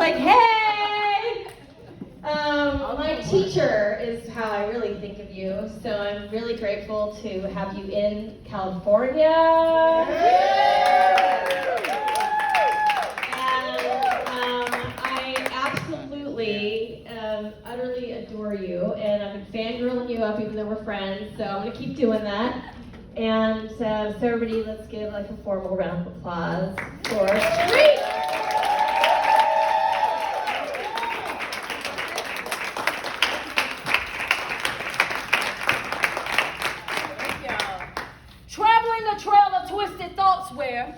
like, hey! My teacher is how I really think of you, so I'm really grateful to have you in California. I absolutely, utterly adore you, and I've been fangirling you up even though we're friends, so I'm going to keep doing that. And so everybody, let's give like a formal round of applause for Street! Traveling the trail of twisted thoughts where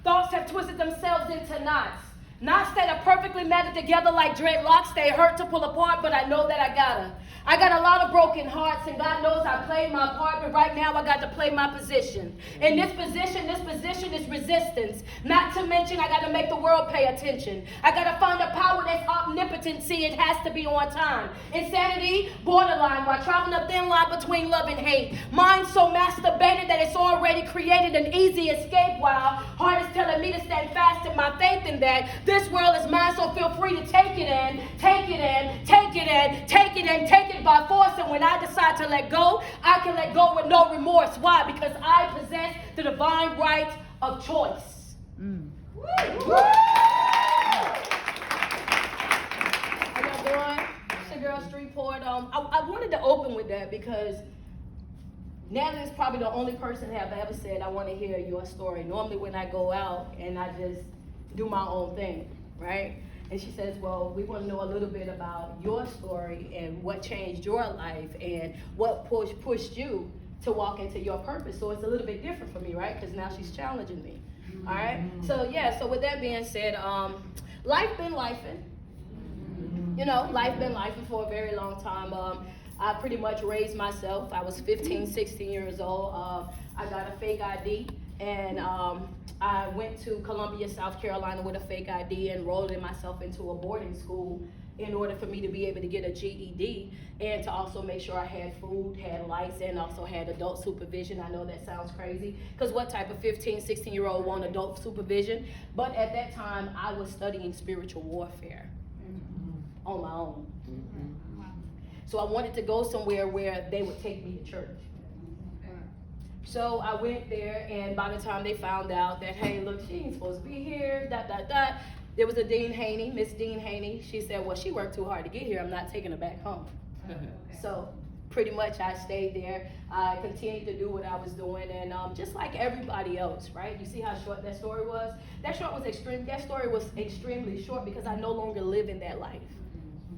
thoughts have twisted themselves into knots. Knots that are perfectly matted together like dreadlocks. They hurt to pull apart, but I know that I gotta. I got a lot of broken hearts, and God knows I played my part, but right now I got to play my position. In this position is resistance. Not to mention I got to make the world pay attention. I got to find a power that's omnipotent. See, it has to be on time. Insanity, borderline, while traveling a thin line between love and hate. Mind so masturbated that it's already created an easy escape, while heart is telling me to stand fast in my faith in that this world is mine, so feel free to take it in, take it in, take it in, take it in, take it by force. And when I decide to let go, I can let go with no remorse. Why? Because I possess the divine right of choice. How y'all doing? It's your girl Streetport. I wanted to open with that because Natalie is probably the only person that have ever said, I want to hear your story. Normally when I go out and I just do my own thing, right? And she says, well, we want to know a little bit about your story and what changed your life and what pushed you to walk into your purpose. So it's a little bit different for me, right? Because now she's challenging me. All right? So with that being said, life been lifing. You know, life been lifing for a very long time. I pretty much raised myself. I was 15, 16 years old. I got a fake ID, and I went to Columbia, South Carolina with a fake ID and enrolled myself into a boarding school in order for me to be able to get a GED and to also make sure I had food, had lights, and also had adult supervision. I know that sounds crazy, because what type of 15, 16-year-old want adult supervision? But at that time, I was studying spiritual warfare on my own. So I wanted to go somewhere where they would take me to church. So I went there, and by the time they found out that, hey, look, she ain't supposed to be here, there was a Dean Haney, Miss Dean Haney. She said, well, she worked too hard to get here. I'm not taking her back home. So pretty much I stayed there. I continued to do what I was doing, and just like everybody else, right? You see how short that story was? That story was extremely short because I no longer live in that life,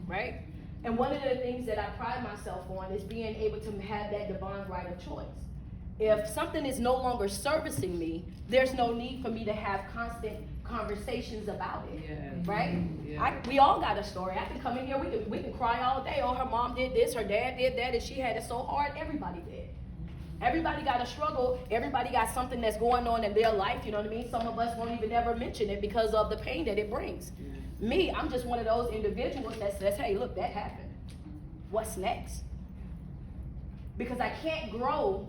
right? And one of the things that I pride myself on is being able to have that divine right of choice. If something is no longer servicing me, there's no need for me to have constant conversations about it, right? Yeah. We all got a story. I can come in here, we can cry all day. Oh, her mom did this, her dad did that, and she had it so hard. Everybody did. Everybody got a struggle. Everybody got something that's going on in their life, you know what I mean? Some of us won't even ever mention it because of the pain that it brings. Me, I'm just one of those individuals that says, hey, look, that happened. What's next? Because I can't grow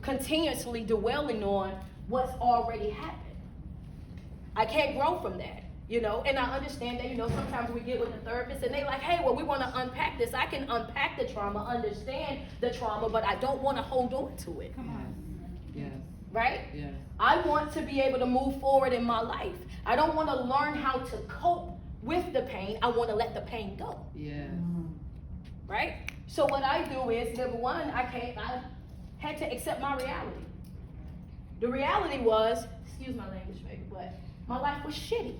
continuously dwelling on what's already happened. I can't grow from that, you know, and I understand that, you know, sometimes we get with the therapist and they like, hey, well, we want to unpack this. I can unpack the trauma, understand the trauma, but I don't want to hold on to it. Come on. Yes. Right? Yes. I want to be able to move forward in my life. I don't want to learn how to cope with the pain. I want to let the pain go. Yes. Right? So what I do is, number one, I had to accept my reality. The reality was, excuse my language, baby, but my life was shitty.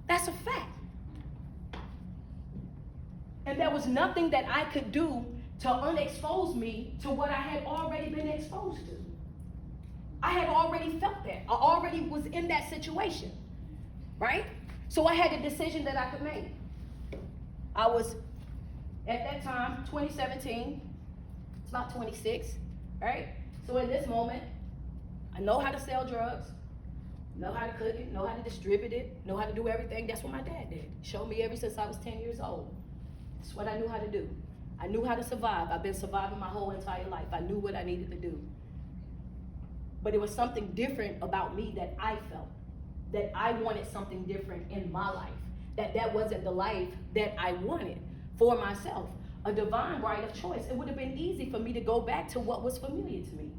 That's a fact. And there was nothing that I could do to unexpose me to what I had already been exposed to. I had already felt that. I already was in that situation, right? So I had a decision that I could make. I was, at that time, 2017, it's about 26, right? So in this moment, I know how to sell drugs, know how to cook it, know how to distribute it, know how to do everything. That's what my dad did. Showed me ever since I was 10 years old. That's what I knew how to do. I knew how to survive. I've been surviving my whole entire life. I knew what I needed to do. But it was something different about me that I felt, that I wanted something different in my life. that wasn't the life that I wanted for myself. A divine right of choice. It would have been easy for me to go back to what was familiar to me.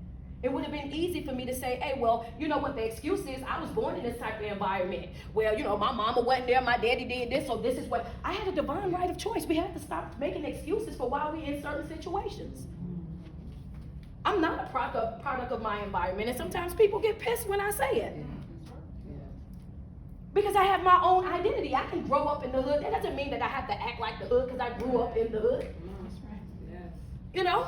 It would have been easy for me to say, hey, well, you know what the excuse is? I was born in this type of environment. Well, you know, my mama wasn't there, my daddy did this, so this is what. I had a divine right of choice. We have to stop making excuses for why we're in certain situations. I'm not a product of my environment, and sometimes people get pissed when I say it. Because I have my own identity. I can grow up in the hood. That doesn't mean that I have to act like the hood because I grew up in the hood. You know?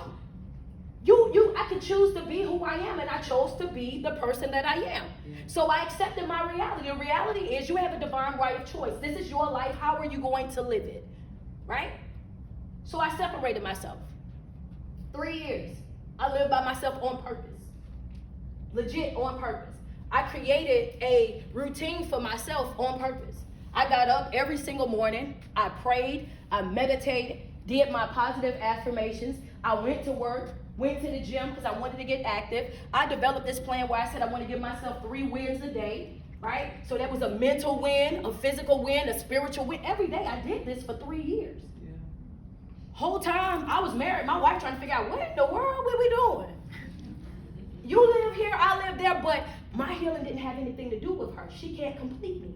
I can choose to be who I am, and I chose to be the person that I am. So I accepted my reality. The reality is you have a divine right of choice. This is your life. How are you going to live it? Right? So I separated myself. 3 years. I lived by myself on purpose. Legit on purpose. I created a routine for myself on purpose. I got up every single morning. I prayed. I meditated. Did my positive affirmations. I went to work. Went to the gym because I wanted to get active. I developed this plan where I said I want to give myself 3 wins a day, right? So that was a mental win, a physical win, a spiritual win. Every day I did this for 3 years. Yeah. Whole time I was married, my wife trying to figure out what in the world were we doing? You live here, I live there, but my healing didn't have anything to do with her. She can't complete me.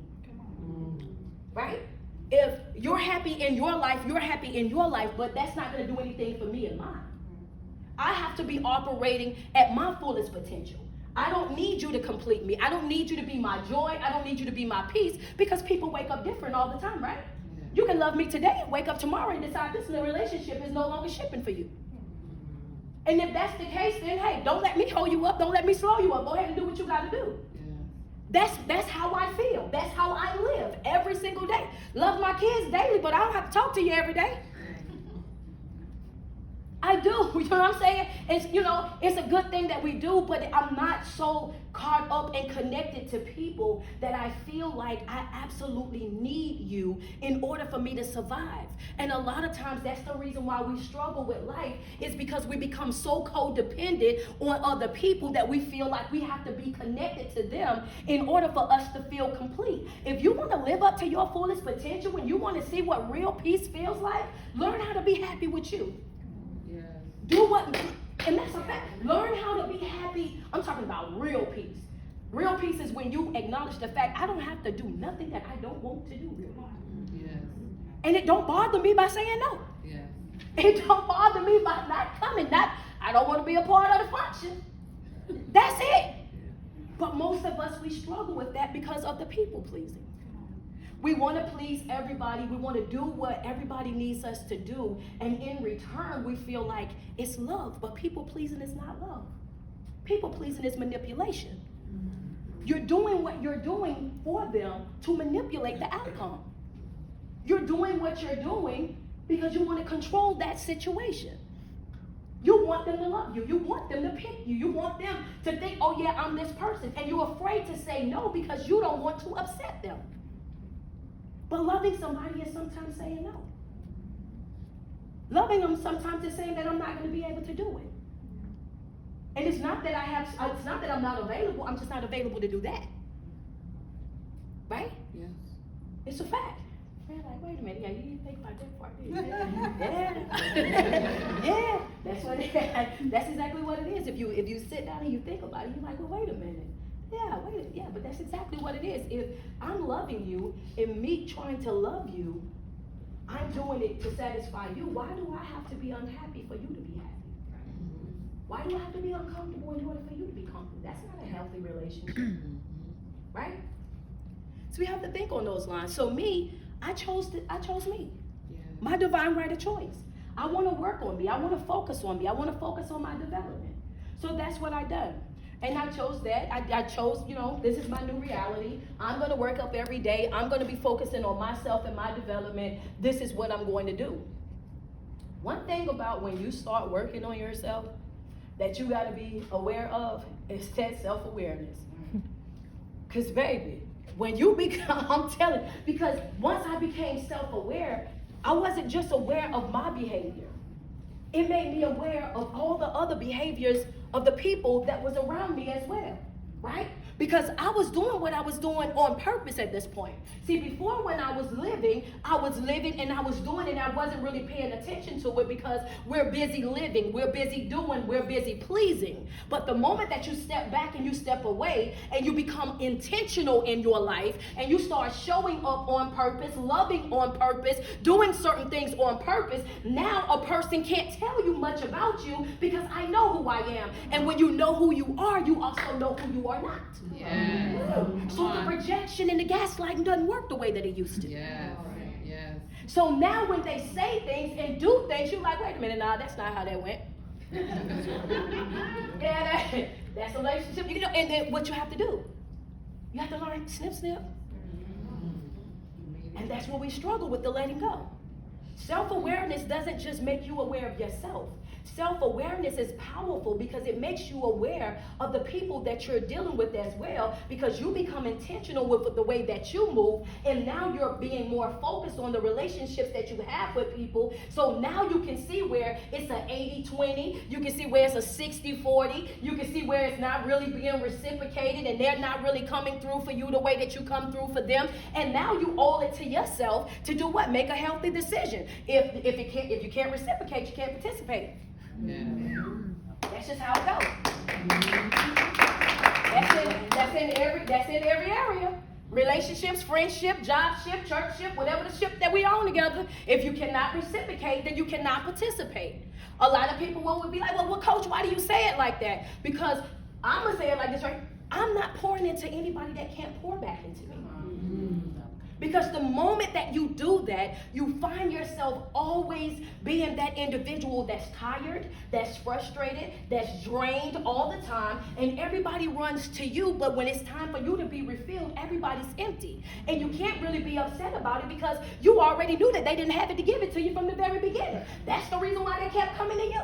Right? If you're happy in your life, you're happy in your life, but that's not going to do anything for me and mine. I have to be operating at my fullest potential. I don't need you to complete me. I don't need you to be my joy. I don't need you to be my peace, because people wake up different all the time, right? Yeah. You can love me today and wake up tomorrow and decide this relationship is no longer shipping for you. And if that's the case, then hey, don't let me hold you up. Don't let me slow you up. Go ahead and do what you got to do. Yeah. That's how I feel. That's how I live every single day. Love my kids daily, but I don't have to talk to you every day. I do, you know what I'm saying? It's a good thing that we do, but I'm not so caught up and connected to people that I feel like I absolutely need you in order for me to survive. And a lot of times that's the reason why we struggle with life, is because we become so codependent on other people that we feel like we have to be connected to them in order for us to feel complete. If you want to live up to your fullest potential and you want to see what real peace feels like, learn how to be happy with you. Do what, and that's a fact. Learn how to be happy. I'm talking about real peace. Real peace is when you acknowledge the fact I don't have to do nothing that I don't want to do. Yes. And it don't bother me by saying no. Yes. It don't bother me by not coming. I don't want to be a part of the function. That's it. But most of us, we struggle with that because of the people pleasing. We want to please everybody. We want to do what everybody needs us to do. And in return, we feel like it's love. But people pleasing is not love. People pleasing is manipulation. You're doing what you're doing for them to manipulate the outcome. You're doing what you're doing because you want to control that situation. You want them to love you. You want them to pick you. You want them to think, oh yeah, I'm this person. And you're afraid to say no because you don't want to upset them. But loving somebody is sometimes saying no. Loving them sometimes is saying that I'm not going to be able to do it. And it's not that I'm not available. I'm just not available to do that. Right? Yes. It's a fact. They're like, wait a minute, yeah, you didn't think about that part, did you? Yeah. Yeah. That's exactly what it is. If you sit down and you think about it, you're like, well, wait a minute. Yeah, but that's exactly what it is. If I'm loving you and me trying to love you, I'm doing it to satisfy you. Why do I have to be unhappy for you to be happy? Why do I have to be uncomfortable in order for you to be comfortable? That's not a healthy relationship, right? So we have to think on those lines. So me, I chose me. Yeah. My divine right of choice. I want to work on me. I want to focus on me. I want to focus on my development. So that's what I done. And I chose that. I chose, this is my new reality. I'm going to work up every day. I'm going to be focusing on myself and my development. This is what I'm going to do. One thing about when you start working on yourself that you got to be aware of is that self-awareness. Because, baby, when you become, I'm telling you, because once I became self-aware, I wasn't just aware of my behavior. It made me aware of all the other behaviors of the people that was around me as well, right? Because I was doing what I was doing on purpose at this point. See, before when I was living and I was doing it, I wasn't really paying attention to it because we're busy living, we're busy doing, we're busy pleasing. But the moment that you step back and you step away and you become intentional in your life and you start showing up on purpose, loving on purpose, doing certain things on purpose, now a person can't tell you much about you because I know who I am. And when you know who you are, you also know who you are not. Yeah. So the projection and the gaslighting doesn't work the way that it used to. Yes. Yes. So now when they say things and do things, you're like, wait a minute, nah, that's not how that went. Yeah, that's a relationship. You know, and then what you have to do, you have to learn snip, snip. And that's where we struggle with the letting go. Self-awareness doesn't just make you aware of yourself. Self-awareness is powerful because it makes you aware of the people that you're dealing with as well, because you become intentional with the way that you move, and now you're being more focused on the relationships that you have with people. So now you can see where it's an 80-20, you can see where it's a 60-40, you can see where it's not really being reciprocated and they're not really coming through for you the way that you come through for them. And now you owe it to yourself to do what? Make a healthy decision. If you can't reciprocate, you can't participate. Yeah. That's just how it goes. That's in every area. Relationships, friendship, jobship, churchship, whatever the ship that we own together. If you cannot reciprocate, then you cannot participate. A lot of people will be like, well, coach, why do you say it like that? Because I'm going to say it like this, right? I'm not pouring into anybody that can't pour back into me. Because the moment that you do that, you find yourself always being that individual that's tired, that's frustrated, that's drained all the time, and everybody runs to you, but when it's time for you to be refilled, everybody's empty. And you can't really be upset about it because you already knew that they didn't have it to give it to you from the very beginning. That's the reason why they kept coming to you.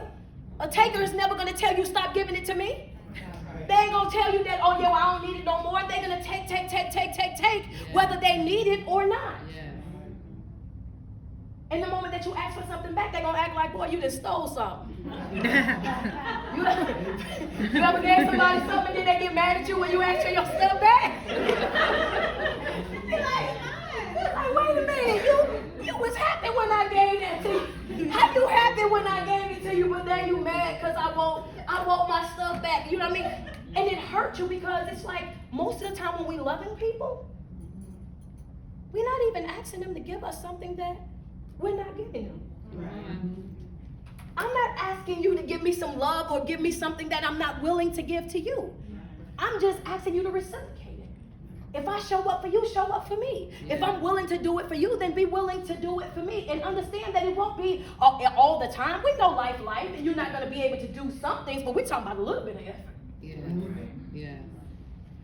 A taker is never going to tell you, stop giving it to me. They ain't gonna tell you that, oh, yo, I don't need it no more. They're gonna take, whether they need it or not. Yeah. And the moment that you ask for something back, they're gonna act like, boy, you just stole something. You ever gave somebody something and then they get mad at you when you ask for your stuff back? You're like, wait a minute, you was happy when I gave that to you. How you happy when I gave it to you, but then you mad because I want my stuff back. You know what I mean? And it hurts you because it's like most of the time when we loving people, we're not even asking them to give us something that we're not giving them. Right. I'm not asking you to give me some love or give me something that I'm not willing to give to you. I'm just asking you to reciprocate it. If I show up for you, show up for me. If I'm willing to do it for you, then be willing to do it for me. And understand that it won't be all the time. We know life, and you're not going to be able to do some things, but we're talking about a little bit of effort. Yeah. Yeah.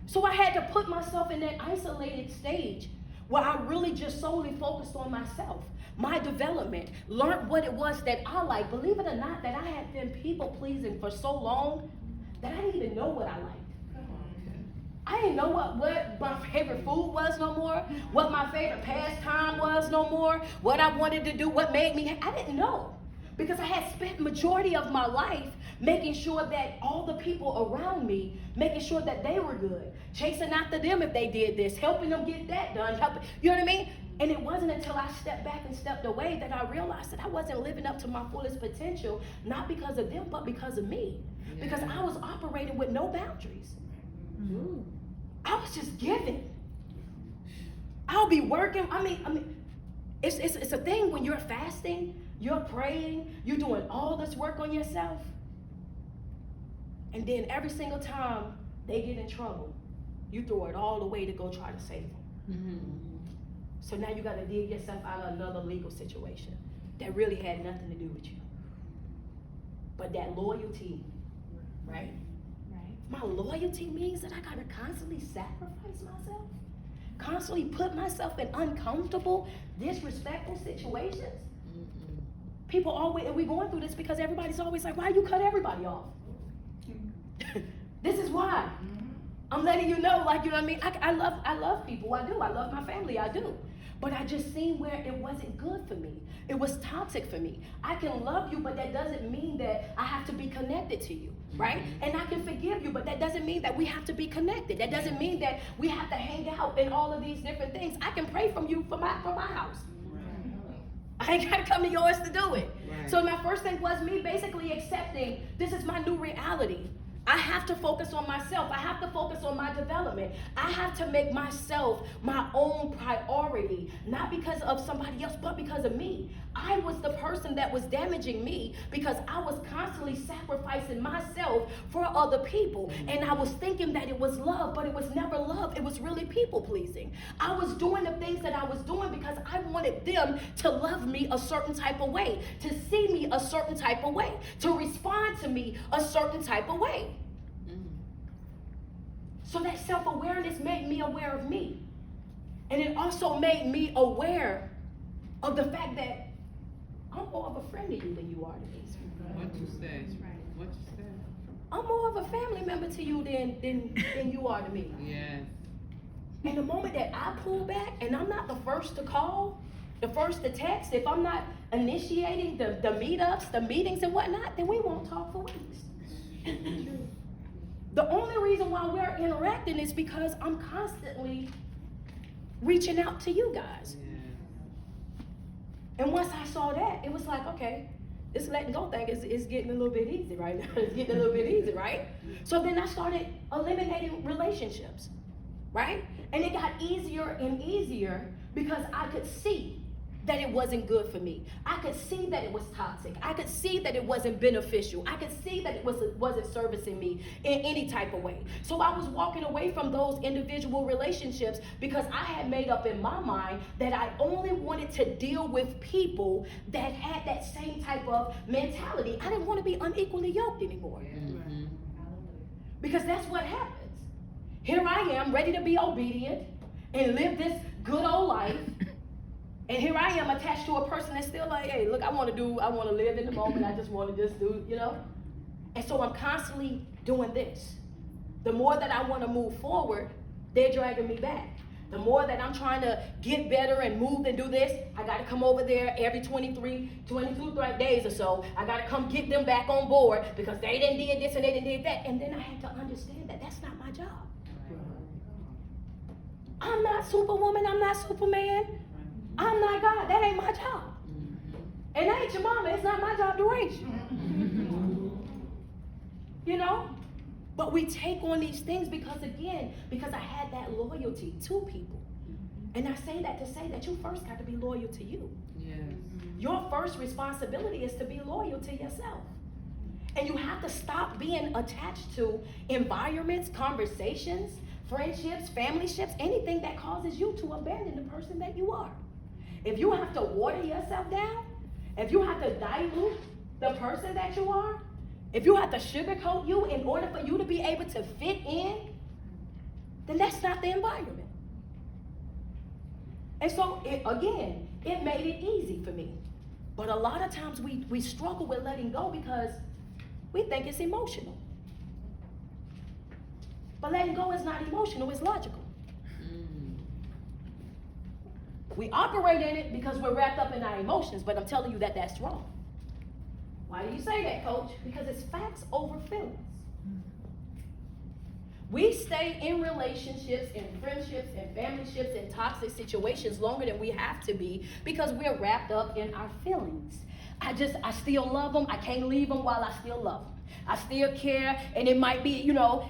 So I had to put myself in that isolated stage where I really just solely focused on myself, my development, learned what it was that I like. Believe it or not, that I had been people pleasing for so long that I didn't even know what I liked. I didn't know what my favorite food was no more, what my favorite pastime was no more, what I wanted to do, what made me happy. I didn't know. Because I had spent majority of my life making sure that all the people around me, making sure that they were good, chasing after them if they did this, helping them get that done, you know what I mean? And it wasn't until I stepped back and stepped away that I realized that I wasn't living up to my fullest potential, not because of them, but because of me. Yeah. Because I was operating with no boundaries. Mm-hmm. I was just giving. I'll be working. I mean, it's a thing when you're fasting, you're praying, you're doing all this work on yourself. And then every single time they get in trouble, you throw it all away to go try to save them. Mm-hmm. So now you got to dig yourself out of another legal situation that really had nothing to do with you. But that loyalty, right? My loyalty means that I got to constantly sacrifice myself, constantly put myself in uncomfortable, disrespectful situations. Mm-hmm. People always, and we're going through this because everybody's always like, why you cut everybody off? This is why. I'm letting you know, like, you know what I mean? I love people, I do. I love my family, I do. But I just seen where it wasn't good for me. It was toxic for me. I can love you, but that doesn't mean that I have to be connected to you, right? And I can forgive you, but that doesn't mean that we have to be connected. That doesn't mean that we have to hang out and all of these different things. I can pray from you from my house. I ain't gotta come to yours to do it. Right. So my first thing was me basically accepting this is my new reality. I have to focus on myself. I have to focus on my development. I have to make myself my own priority, not because of somebody else, but because of me. I was the person that was damaging me because I was constantly sacrificing myself for other people. And I was thinking that it was love, but it was never love. It was really people pleasing. I was doing the things that I was doing because I wanted them to love me a certain type of way, to see me a certain type of way, to respond to me a certain type of way. So that self-awareness made me aware of me. And it also made me aware of the fact that I'm more of a friend to you than you are to me. What you say? What you say? I'm more of a family member to you than you are to me. Yes. And the moment that I pull back and I'm not the first to call, the first to text, if I'm not initiating the meetups, the meetings and whatnot, then we won't talk for weeks. The only reason why we're interacting is because I'm constantly reaching out to you guys. And once I saw that, it was like, okay, this letting go thing is getting a little bit easy right now. It's getting a little bit easy, right? So then I started eliminating relationships, right? And it got easier and easier because I could see that it wasn't good for me. I could see that it was toxic. I could see that it wasn't beneficial. I could see that it wasn't servicing me in any type of way. So I was walking away from those individual relationships because I had made up in my mind that I only wanted to deal with people that had that same type of mentality. I didn't want to be unequally yoked anymore. Mm-hmm. Because that's what happens. Here I am, ready to be obedient and live this good old life. And here I am attached to a person that's still like, hey, look, I want to live in the moment. I just want to just do, you know? And so I'm constantly doing this. The more that I want to move forward, they're dragging me back. The more that I'm trying to get better and move and do this, I got to come over there every 22 days or so. I got to come get them back on board because they didn't did this and they didn't did that. And then I had to understand that that's not my job. I'm not Superwoman. I'm not Superman. I'm not God. That ain't my job. And I ain't your mama. It's not my job to raise you. You know? But we take on these things because I had that loyalty to people. And I say that to say that you first got to be loyal to you. Yes. Your first responsibility is to be loyal to yourself. And you have to stop being attached to environments, conversations, friendships, familyships, anything that causes you to abandon the person that you are. If you have to water yourself down, if you have to dilute the person that you are, if you have to sugarcoat you in order for you to be able to fit in, then that's not the environment. And so, it made it easy for me. But a lot of times we struggle with letting go because we think it's emotional. But letting go is not emotional, it's logical. We operate in it because we're wrapped up in our emotions, but I'm telling you that that's wrong. Why do you say that, Coach? Because it's facts over feelings. We stay in relationships, in friendships, in familyships, in toxic situations longer than we have to be because we're wrapped up in our feelings. I still love them. I can't leave them while I still love them. I still care, and it might be,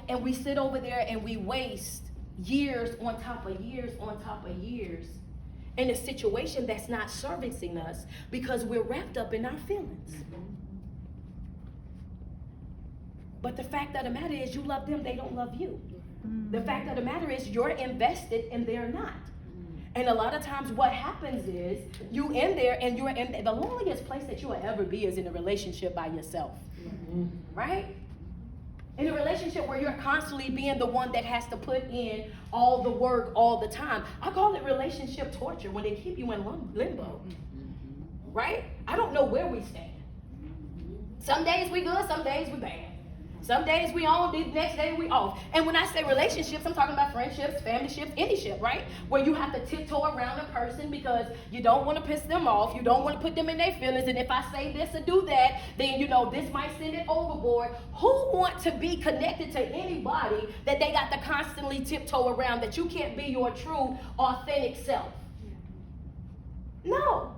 and we sit over there and we waste years on top of years on top of years in a situation that's not servicing us because we're wrapped up in our feelings. But the fact of the matter is you love them, they don't love you. The fact of the matter is you're invested and they're not. And a lot of times what happens is you in there and you're in the loneliest place that you will ever be is in a relationship by yourself. Right? In a relationship where you're constantly being the one that has to put in all the work all the time. I call it relationship torture when they keep you in limbo. Right? I don't know where we stand. Some days we good, some days we bad. Some days we on, the next day we off. And when I say relationships, I'm talking about friendships, family ships, any ship, right? Where you have to tiptoe around a person because you don't want to piss them off. You don't want to put them in their feelings. And if I say this or do that, then, this might send it overboard. Who want to be connected to anybody that they got to constantly tiptoe around, that you can't be your true, authentic self? No,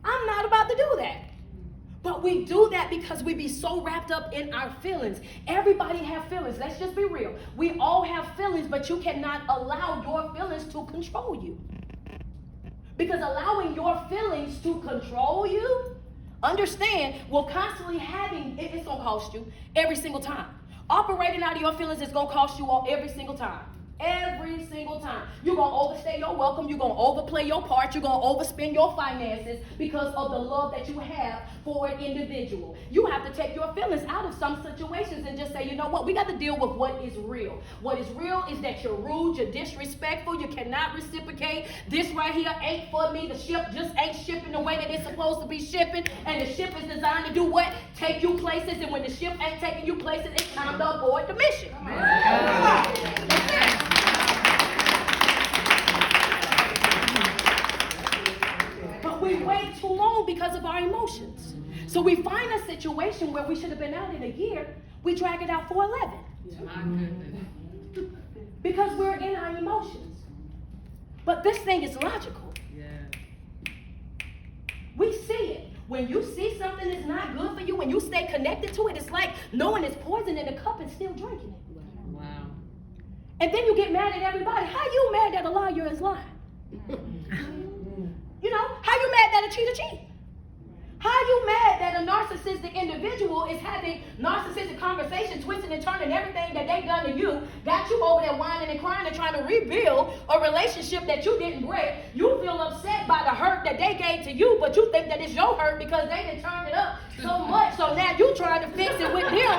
I'm not about to do that. But we do that because we be so wrapped up in our feelings. Everybody have feelings. Let's just be real. We all have feelings, but you cannot allow your feelings to control you. Because allowing your feelings to control you, understand, will constantly it's going to cost you every single time. Operating out of your feelings is going to cost you all every single time. Every single time. You're going to overstay your welcome. You're going to overplay your part. You're going to overspend your finances because of the love that you have for an individual. You have to take your feelings out of some situations and just say, you know what? We got to deal with what is real. What is real is that you're rude, you're disrespectful, you cannot reciprocate. This right here ain't for me. The ship just ain't shipping the way that it's supposed to be shipping. And the ship is designed to do what? Take you places. And when the ship ain't taking you places, it's time to abort the mission. But we wait too long because of our emotions. So we find a situation where we should have been out in a year, we drag it out for 11. My goodness. Because we're in our emotions. But this thing is logical. Yeah. We see it. When you see something that's not good for you, when you stay connected to it, it's like knowing it's poison in a cup and still drinking it. Wow. And then you get mad at everybody. How you mad that a liar is lying? How you mad that a cheater cheat? How you mad that a narcissistic individual is having narcissistic conversations, twisting and turning everything that they done to you, got you over there whining and crying and trying to rebuild a relationship that you didn't break? You feel upset by the hurt that they gave to you, but you think that it's your hurt because they done turned it up so much. So now you trying to fix it with them. You know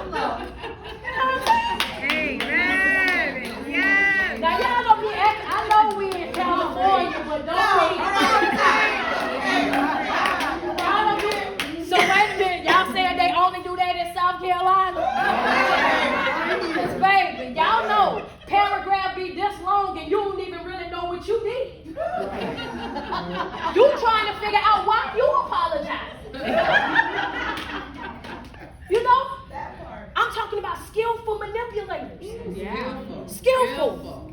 what I'm saying? Amen. Yes. Now y'all don't be acting. I know we in California, but so wait a minute, y'all saying they only do that in South Carolina? Because baby, y'all know paragraph be this long and you don't even really know what you did. You trying to figure out why you apologize. I'm talking about skillful manipulators. Yeah. Skillful.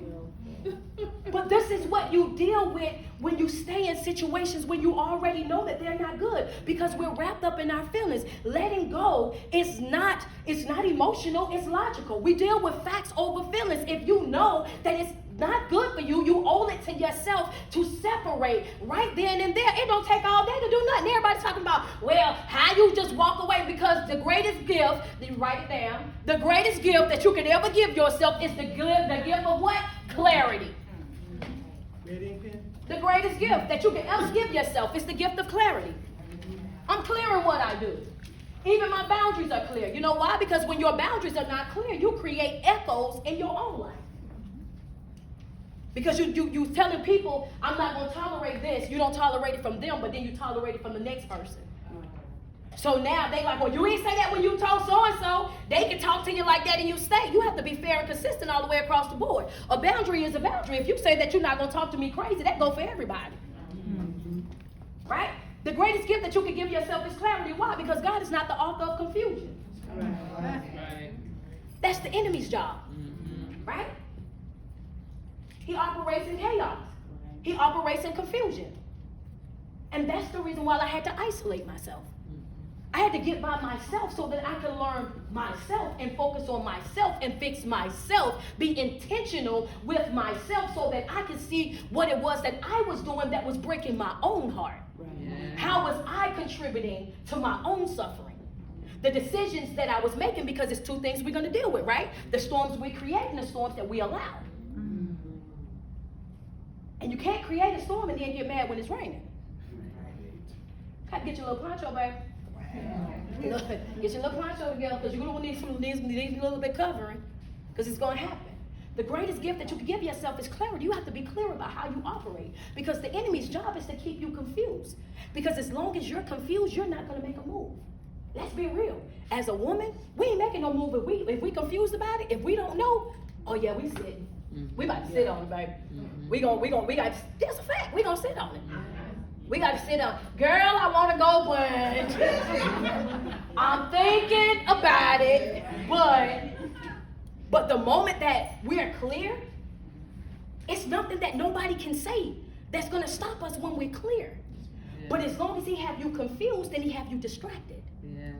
But this is what you deal with when you stay in situations when you already know that they're not good, because we're wrapped up in our feelings. Letting go is not emotional, it's logical. We deal with facts over feelings. If you know that it's not good for you, you owe it to yourself to separate right then and there. It don't take all day to do nothing. Everybody's talking about, well, how you just walk away, because the greatest gift, you write it down, the greatest gift that you could ever give yourself is the gift of what? Clarity. The greatest gift that you can ever give yourself is the gift of clarity. I'm clear in what I do. Even my boundaries are clear. You know why? Because when your boundaries are not clear, you create echoes in your own life. Because you telling people, I'm not going to tolerate this. You don't tolerate it from them, but then you tolerate it from the next person. So now they like, well, you ain't say that when you told so-and-so. They can talk to you like that and you stay. You have to be fair and consistent all the way across the board. A boundary is a boundary. If you say that you're not going to talk to me crazy, that goes for everybody. Right? The greatest gift that you can give yourself is clarity. Why? Because God is not the author of confusion. Right. That's the enemy's job. Right? He operates in chaos. He operates in confusion. And that's the reason why I had to isolate myself. I had to get by myself so that I could learn myself and focus on myself and fix myself, be intentional with myself so that I could see what it was that I was doing that was breaking my own heart. Yeah. How was I contributing to my own suffering? The decisions that I was making, because it's two things we're going to deal with, right? The storms we create and the storms that we allow. And you can't create a storm and then get mad when it's raining. Got to get your little poncho, baby. Get your little poncho together, because you're going to need a little bit covering, because it's going to happen. The greatest gift that you can give yourself is clarity. You have to be clear about how you operate, because the enemy's job is to keep you confused. Because as long as you're confused, you're not going to make a move. let's be real. As a woman, we ain't making no move if we confused about it. If we don't know, oh yeah, we sitting. We about to sit on it, baby. We got. That's a fact. We gonna sit on it. We got to sit on. Girl, I want to go, but I'm thinking about it. But the moment that we're clear, it's nothing that nobody can say that's gonna stop us when we're clear. But as long as he have you confused, then he have you distracted. Yeah.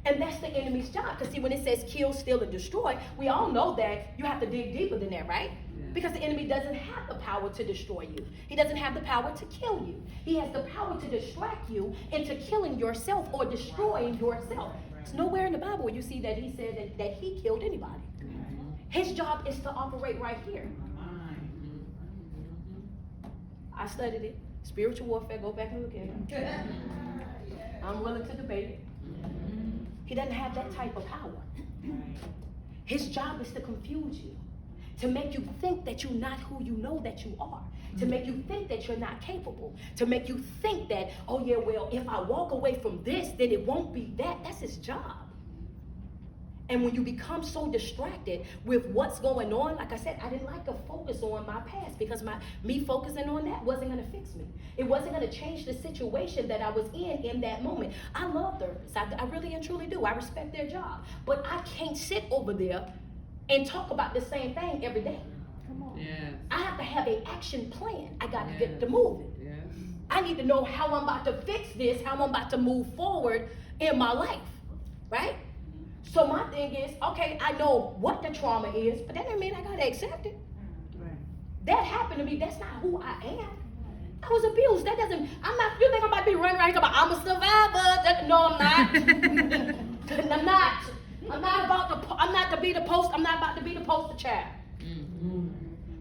And that's the enemy's job. Because see, when it says kill, steal, and destroy, we all know that you have to dig deeper than that, right? Yeah. Because the enemy doesn't have the power to destroy you. He doesn't have the power to kill you. He has the power to distract you into killing yourself or destroying yourself. It's nowhere in the Bible where you see that he said that he killed anybody. His job is to operate right here. I studied it. Spiritual warfare, go back and look at it. I'm willing to debate it. He doesn't have that type of power. His job is to confuse you, to make you think that you're not who you know that you are, to make you think that you're not capable, to make you think that, oh yeah, well, if I walk away from this, then it won't be that. That's his job. And when you become so distracted with what's going on, like I said, I didn't like to focus on my past because me focusing on that wasn't going to fix me. It wasn't going to change the situation that I was in that moment. I love therapists. I really and truly do. I respect their job. But I can't sit over there and talk about the same thing every day. Come on. Yes. I have to have an action plan. I got to get to moving. Yes. I need to know how I'm about to fix this, how I'm about to move forward in my life, right? So my thing is, okay, I know what the trauma is, but that doesn't mean I gotta accept it. Right. That happened to me. That's not who I am. I was abused. That doesn't. I'm not. You think I'm about to be running around talking about I'm a survivor? No, I'm not. I'm not. I'm not about to. I'm not to be the post. I'm not about to be the poster child.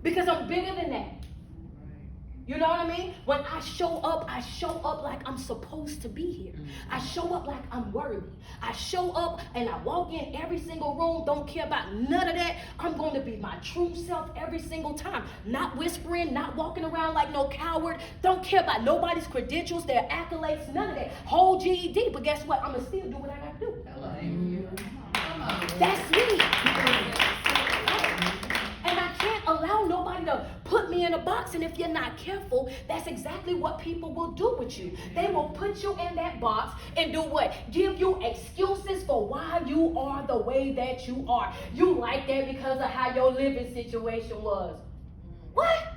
Because I'm bigger than that. You know what I mean? When I show up like I'm supposed to be here. I show up like I'm worthy. I show up and I walk in every single room, don't care about none of that. I'm going to be my true self every single time. Not whispering, not walking around like no coward. Don't care about nobody's credentials, their accolades, none of that. Whole GED, but guess what? I'm going to still do what I got to do. That's me. And I can't allow nobody to put me in a box, and if you're not careful, that's exactly what people will do with you. They will put you in that box and do what? Give you excuses for why you are the way that you are. You like that because of how your living situation was. What?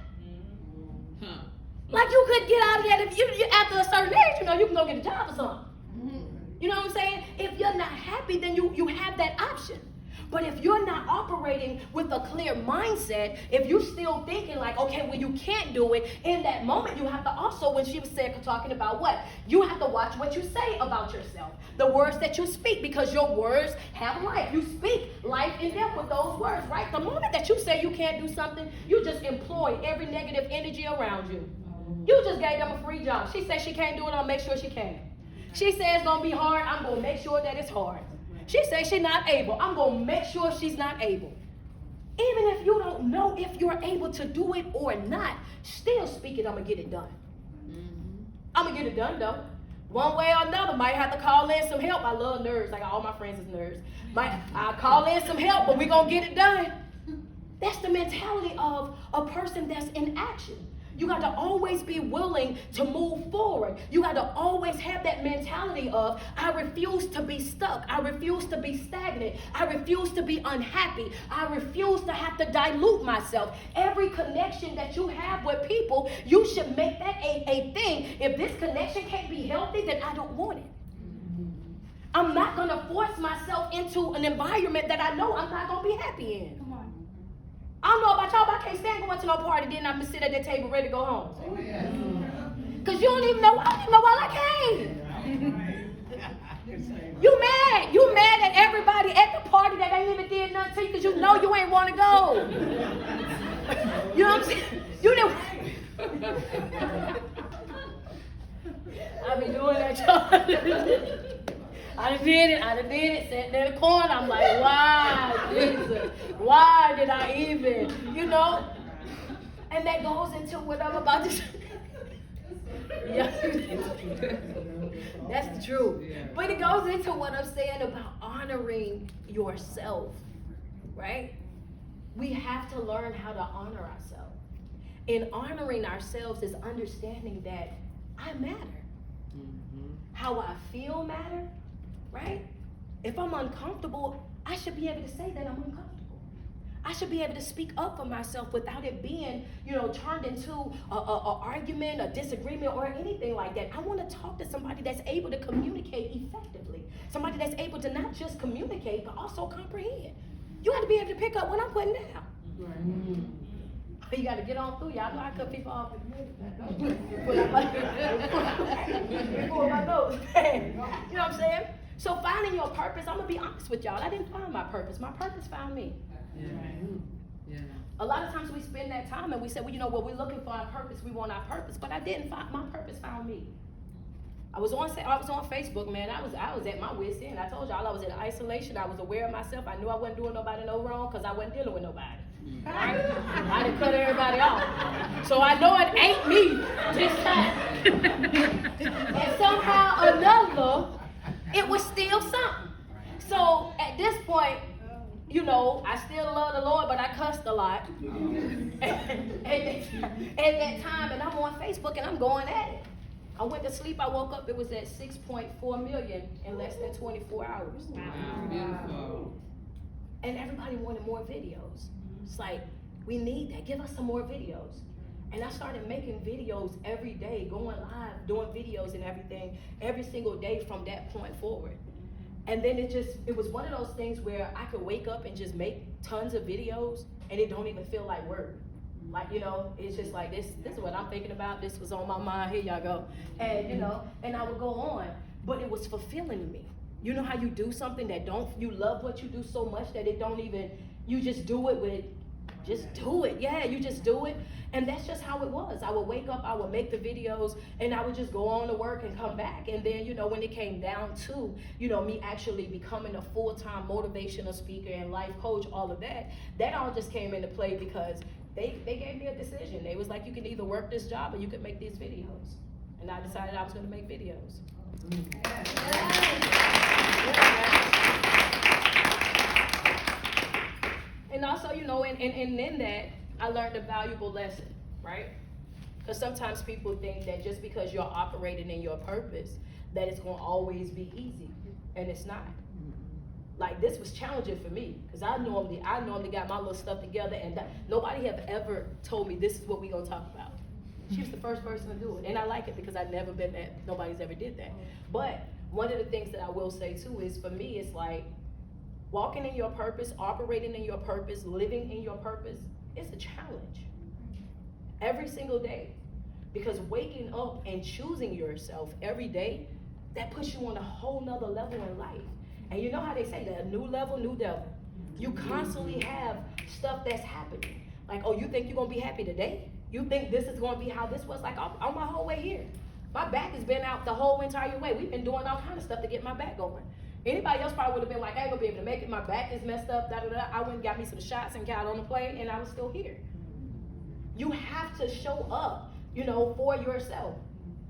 Like you could get out of that if you after a certain age, you know, you can go get a job or something. You know what I'm saying? If you're not happy, then you have that option. But if you're not operating with a clear mindset, if you're still thinking like, okay, well, you can't do it, in that moment, you have to also, when she was talking about what? You have to watch what you say about yourself. The words that you speak, because your words have life. You speak life and death with those words, right? The moment that you say you can't do something, you just employ every negative energy around you. You just gave them a free job. She said she can't do it, I'll make sure she can. She says it's going to be hard, I'm going to make sure that it's hard. She says she's not able. I'm going to make sure she's not able. Even if you don't know if you're able to do it or not, still speak it, I'm going to get it done. I'm going to get it done, though. One way or another, might have to call in some help. I love nerds. Like all my friends is nerds. I'll call in some help, but we're going to get it done. That's the mentality of a person that's in action. You got to always be willing to move forward. You got to always have that mentality of, I refuse to be stuck. I refuse to be stagnant. I refuse to be unhappy. I refuse to have to dilute myself. Every connection that you have with people, you should make that a thing. If this connection can't be healthy, then I don't want it. I'm not going to force myself into an environment that I know I'm not going to be happy in. I don't know about y'all, but I can't stand going to no party, then I'm going to sit at that table ready to go home. Because you don't even know, I don't even know why I came. You mad at everybody at the party that ain't even did nothing to you because you know you ain't want to go. You know what I'm saying? You didn't. I be doing that, y'all. I done did it, sitting in the corner. I'm like, why, Jesus? Why did I even, you know? And that goes into what I'm about to say. Yeah. That's the truth. Yeah. But it goes into what I'm saying about honoring yourself, right? We have to learn how to honor ourselves. And honoring ourselves is understanding that I matter. How I feel matter, right? If I'm uncomfortable, I should be able to say that I'm uncomfortable. I should be able to speak up for myself without it being, turned into a argument, a disagreement, or anything like that. I want to talk to somebody that's able to communicate effectively. Somebody that's able to not just communicate, but also comprehend. You have to be able to pick up what I'm putting down. You got to get on through. Y'all know I cut people off before my nose. You know what I'm saying? So finding your purpose, I'm going to be honest with y'all. I didn't find my purpose. My purpose found me. Yeah. A lot of times we spend that time and we say, well, we're looking for our purpose. We want our purpose. But I didn't find my purpose found me. I was on Facebook, man. I was at my wit's end. I told y'all I was in isolation. I was aware of myself. I knew I wasn't doing nobody no wrong because I wasn't dealing with nobody. Right? I done cut everybody off. So I know it ain't me this time. And somehow or another, it was still something. So at this point, I still love the Lord, but I cussed a lot. At that time, and I'm on Facebook and I'm going at it. I went to sleep, I woke up, it was at 6.4 million in less than 24 hours. Wow, beautiful. And everybody wanted more videos. It's like, we need that. Give us some more videos. And I started making videos every day, going live, doing videos and everything, every single day from that point forward. And then it was one of those things where I could wake up and just make tons of videos and it don't even feel like work. Like, it's just like, this is what I'm thinking about. This was on my mind. Here y'all go. And, and I would go on, but it was fulfilling to me. You know how you do something that you love what you do so much that it don't even, you just do it. Yeah, you just do it. And that's just how it was. I would wake up, I would make the videos, and I would just go on to work and come back. And then, when it came down to, me actually becoming a full-time motivational speaker and life coach, all of that all just came into play because they gave me a decision. They was like, you can either work this job or you could make these videos. And I decided I was going to make videos. And also, and in that, I learned a valuable lesson, right? Because sometimes people think that just because you're operating in your purpose, that it's going to always be easy. And it's not. Like, this was challenging for me because I normally got my little stuff together, and nobody have ever told me this is what we're going to talk about. She was the first person to do it, and I like it because I've never been that, nobody's ever did that. But one of the things that I will say too is, for me, it's like walking in your purpose, operating in your purpose, living in your purpose, it's a challenge every single day, because waking up and choosing yourself every day, that puts you on a whole nother level in life. And you know how they say that, a new level, new devil. You constantly have stuff that's happening. Like, oh, you think you're going to be happy today? You think this is going to be how this was? Like, on my whole way here. My back has been out the whole entire way. We've been doing all kind of stuff to get my back going. Anybody else probably would have been like, I ain't going to be able to make it. My back is messed up, da-da-da. I went and got me some shots and got on the plane, and I was still here. You have to show up, for yourself,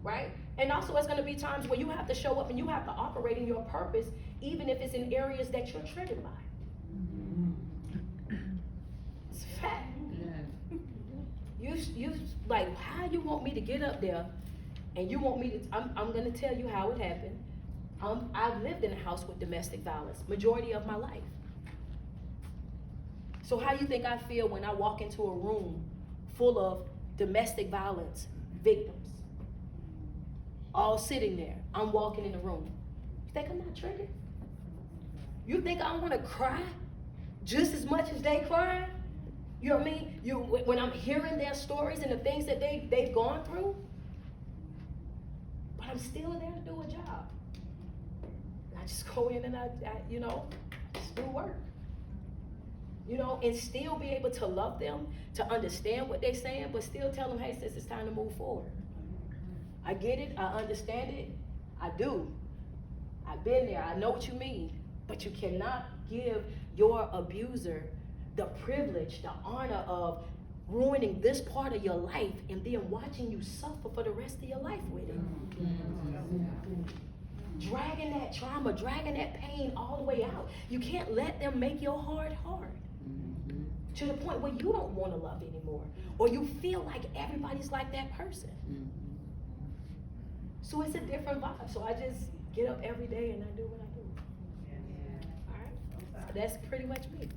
right? And also, it's going to be times where you have to show up and you have to operate in your purpose, even if it's in areas that you're triggered by. It's a fact. You like, how you want me to get up there, and you want me to? I'm going to tell you how it happened. I've lived in a house with domestic violence majority of my life. So how you think I feel when I walk into a room full of domestic violence victims? All sitting there. I'm walking in the room. You think I'm not triggered? You think I want to cry just as much as they cry? You know what I mean? When I'm hearing their stories and the things that they've gone through, but I'm still there to do a job. I just go in and I just do work. And still be able to love them, to understand what they're saying, but still tell them, hey, sis, it's time to move forward. I get it, I understand it, I do. I've been there, I know what you mean, but you cannot give your abuser the privilege, the honor of ruining this part of your life and then watching you suffer for the rest of your life with it. Dragging that trauma, dragging that pain all the way out. You can't let them make your heart hard. To the point where you don't want to love anymore. Or you feel like everybody's like that person. So it's a different vibe. So I just get up every day and I do what I do. All right? So that's pretty much me.